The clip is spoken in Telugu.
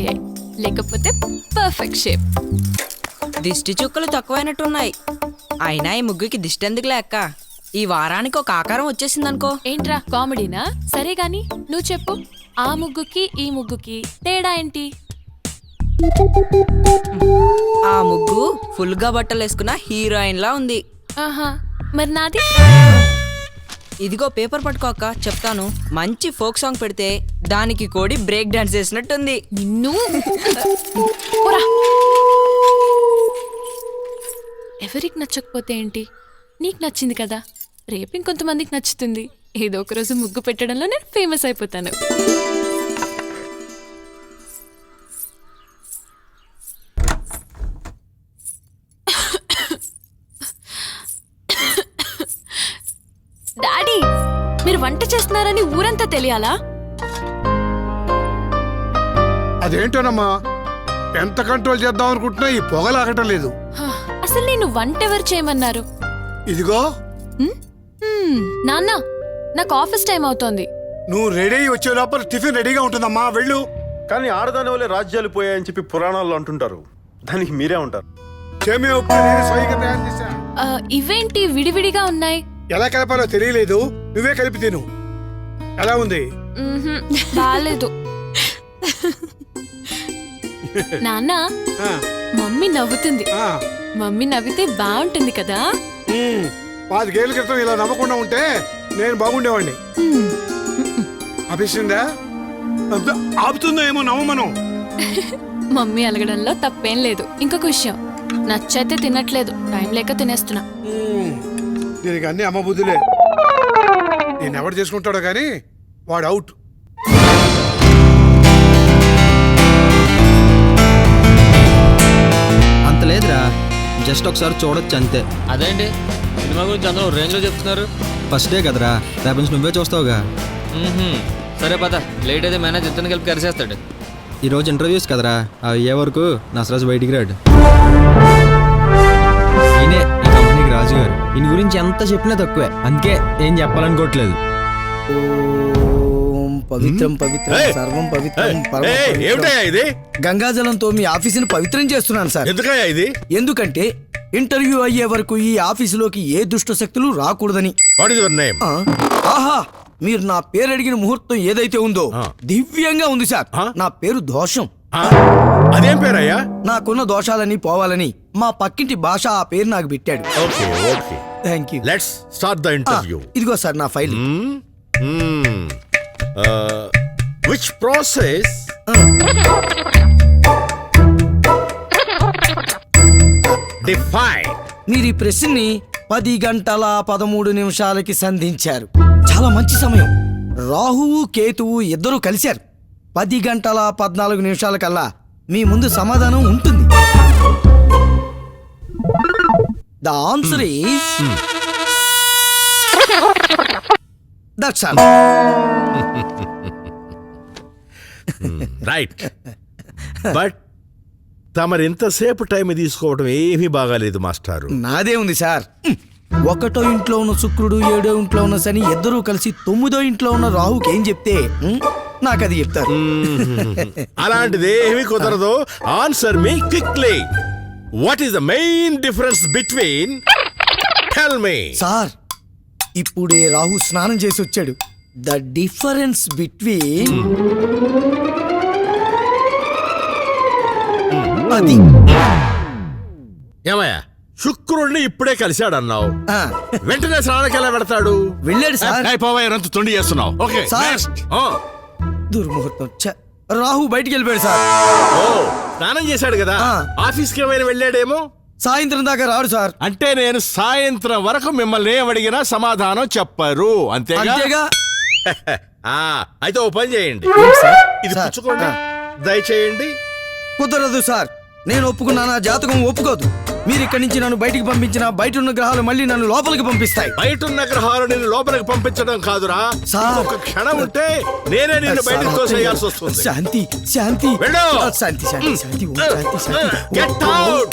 ఎక్కువయ్యాయి, లేకపోతే పర్ఫెక్ట్ షేప్. దిష్టి చుక్కలు తక్కువైనట్టున్నాయి. అయినా ఈ ముగ్గుకి దిష్టి ఎందుకులే అక్క, ఈ వారానికి ఒక ఆకారం వచ్చేసిందనుకో. ఏంట్రా కామెడీనా? సరే గాని నువ్వు చెప్పు, ఆ ముగ్గుకి ఈ ముగ్గుకి తేడా ఏంటి? ఆ ముగ్గు ఫుల్ గా బట్టలు వేసుకున్న హీరోయిన్ లా ఉంది. ఆహా, మరి నాది? ఇదిగో పేపర్ పట్టుకో అక్క, చెప్తాను. మంచి ఫోక్ సాంగ్ పెడితే దానికి కోడి బ్రేక్ డాన్స్ చేసినట్టుంది. నిన్ను పోరా. ఎవరికి నచ్చకపోతే ఏంటి, నీకు నచ్చింది కదా, రేపు ఇంకొంతమందికి నచ్చుతుంది. ఏదో ఒక రోజు ముగ్గు పెట్టడంలో నేను ఫేమస్ అయిపోతాను. డాడీ, మీరు వంట చేస్తున్నారని ఊరంతా తెలియాలా? అదేంటోనమ్మా, ఎంత కంట్రోల్ చేద్దాం అనుకుంటున్నా ఈ పొగలాగటం లేదు. అసలు నేను వంట ఎవరు చేయమన్నారు? ఇదిగో నాన్న, నాకు ఆఫీస్ టైం అవుతోంది. నువ్వు రెడీ అయ్యి వచ్చే లోపల టిఫిన్ రెడీగా ఉంటుందమ్మా, వెళ్ళు. కానీ ఆడదాని వల్లే రాజ్యాలు పోయాయని చెప్పి పురాణాల్లో అంటుంటారు, దానికి మీరే ఉంటారు. సేమియా ఉప్మా నేనే స్వయంగా తయారు చేశా. ఇవేంటి విడివిడిగా ఉన్నాయి? ఎలా కలపాలో తెలియలేదు, నువ్వే కలిపి తిను. ఎలా ఉంది? బాలేదు. నాన్న, ఆ, మమ్మీ నవ్వుతుంది. ఆ. మమ్మీ నవ్వితే బాగుంటుంది కదా. 5 ఏళ్ల క్రితం ఇలా నవ్వకుండా ఉంటే నేను బాగుండేవాడిని. ఆపిస్తుందా? ఆపుతుందో ఏమో నవ్వమను. మమ్మీ అలగడంలో తప్పేం లేదు. ఇంకొక విషయం, నచ్చైతే తినట్లేదు, టైం లేక తినేస్తున్నా. దీనికి అన్ని అమ్మ బుద్ధులే. నేను ఎవరు చేసుకుంటాడో కానీ వాడు అవుట్. అంత లేదురా, జస్ట్ ఒకసారి చూడొచ్చు అంతే. అదేంటి సినిమా గురించి అందరూ రేంజ్ లో చెప్తున్నారు? ఫస్ట్ డే కదరా, రేపు నుంచి నువ్వే చూస్తావుగా. సరే పద, లేట్ అయితే మేనేజ్ ఇద్దరిని కలిపి కరిసేస్తాడు. ఈరోజు ఇంటర్వ్యూస్ కదరా, అవి అయ్యే వరకు నసరాజు బయటికి రాడు. ఈయనే ఈ కంపెనీకి రాజు గారు. ఈయన గురించి ఎంత చెప్పినా తక్కువే, అందుకే ఏం చెప్పాలనుకోవట్లేదు. పవిత్రం పవిత్రం సర్వం పవిత్రం. ఏమిటయ్యా ఇది? గంగాజలంతో మీ ఆఫీసును పవిత్రం చేస్తున్నాను సార్. ఎందుకయ్యా ఇది? ఎందుకంటే ఇంటర్వ్యూ అయ్యే వరకు ఈ ఆఫీసులోకి ఏ దుష్ట శక్తులు రాకూడదని. What is your name? ఆహా, మీరు నా పేరు అడిగిన ముహూర్తం ఏదైతే ఉందో దివ్యంగా ఉంది సార్. నా పేరు దోషం. అదేం పేరయ్యా? నాకున్న దోషాలని పోవాలని మా పక్కింటి భాష ఆ పేరు నాకు పెట్టాడు. Okay okay, thank you. Let's start the interview. ఇదిగో సార్ నా ఫైల్. Which process? Define. మీరు ఈ ప్రశ్నని 10 గంటల 13 నిమిషాలకి సంధించారు. చాలా మంచి సమయం. రాహువు కేతువు ఇద్దరూ కలిశారు. 10 గంటల 14 నిమిషాల కల్లా మీ ముందు సమాధానం ఉంటుంది. The answer is that's all. Right. But తమరు ఇంతసేపు టైం తీసుకోవడం ఏమీ బాగాలేదు మాస్టారు. నాదే ఉంది సార్. 1వ ఇంట్లో ఉన్న శుక్రుడు, 7వ ఇంట్లో ఉన్న శని ఇద్దరూ కలిసి 9వ ఇంట్లో ఉన్న రాహుకి ఏం చెప్తే నాకు అది చెప్తారు. అలాంటిది ఏమీ కుదరదు. Answer me quickly. What is the main difference between? Tell me. Sir, ఇప్పుడే రాహు స్నానం చేసి వచ్చాడు. ద డిఫరెన్స్ బిట్వీన్ అది. ఏమయ్యా, శుక్రుడిని ఇప్పుడే కలిశాడన్నావు, ఆ, వెంటనే స్నానానికి ఎలా పెడతాడు? వెళ్ళాడు సార్. అయిపోయారంత తొండి చేస్తున్నావు. Okay sir. దుర్ముహూర్తం. రాహు బయటికి వెళ్ళిపోయాడు సార్. ఓ, స్నానం చేశాడు కదా, ఆ. ఆఫీస్కి ఏమైనా వెళ్ళాడేమో. సాయంత్రం దాకా రాడు సార్. అంటే నేను సాయంత్రం వరకు మిమ్మల్ని ఏమడిగినా సమాధానం చెప్పరు, అంతేగా? అంతేగా. అయితే ఓ పని చేయండి, ఇది సార్. పుచ్చుకోండి, దయచేయండి. కుదరదు సార్, నేను ఒప్పుకున్నానా జాతకం ఒప్పుకోదు. మీరు ఇక్కడి నుంచి నన్ను బయటికి పంపించిన బయట ఉన్న గ్రహాలు మళ్ళీ నన్ను లోపలికి పంపిస్తాయి. బయట ఉన్న గ్రహాలు నిన్ను లోపలికి పంపించడం కాదురా, సార్. ఒక క్షణం ఉంటే నేనే నిన్ను బయటకు తోసేయాల్సి వస్తుంది. శాంతి శాంతి వెళ్ళు. శాంతి శాంతి శాంతి ఓం శాంతి శాంతి. Get out!